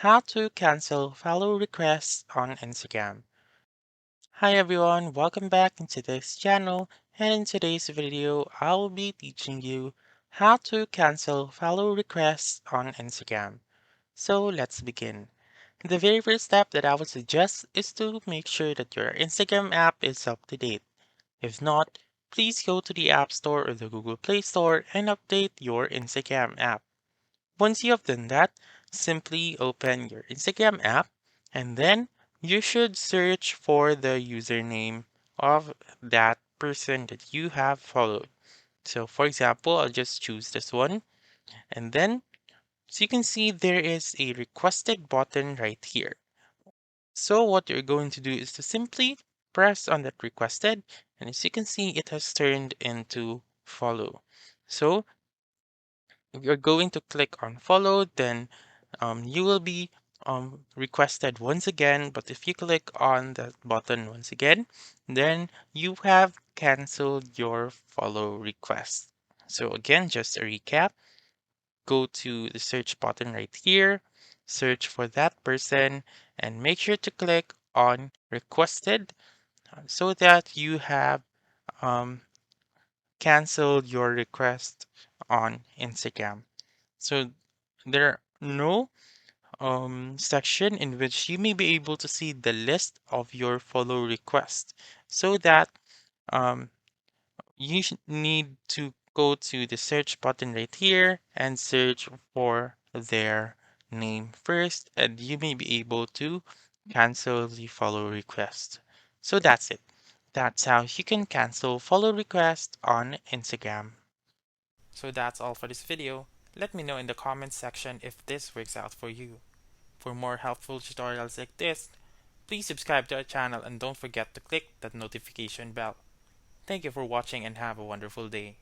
How to cancel follow requests on Instagram. Hi everyone, welcome back into this channel, and in today's video I will be teaching you how to cancel follow requests on Instagram. So let's begin. The very first step that I would suggest is to make sure that your Instagram app is up to date. If not, please go to the App Store or the Google Play Store and update your Instagram app. Once you have done that, simply open your Instagram app and then you should search for the username of that person that you have followed. So for example, I'll just choose this one and then so you can see there is a requested button right here. So what you're going to do is to simply press on that requested, and as you can see it has turned into follow. So if you're going to click on follow, then you will be requested once again. But if you click on that button once again, then you have canceled your follow request. So again, just a recap, go to the search button right here, search for that person, and make sure to click on requested so that you have um, canceled your request on Instagram. So there are no section in which you may be able to see the list of your follow requests so that um, you need to go to the search button right here and search for their name first, and you may be able to cancel the follow request. So that's it. That's how you can cancel follow requests on Instagram. So that's all for this video. Let me know in the comments section if this works out for you. For more helpful tutorials like this, please subscribe to our channel and don't forget to click that notification bell. Thank you for watching and have a wonderful day.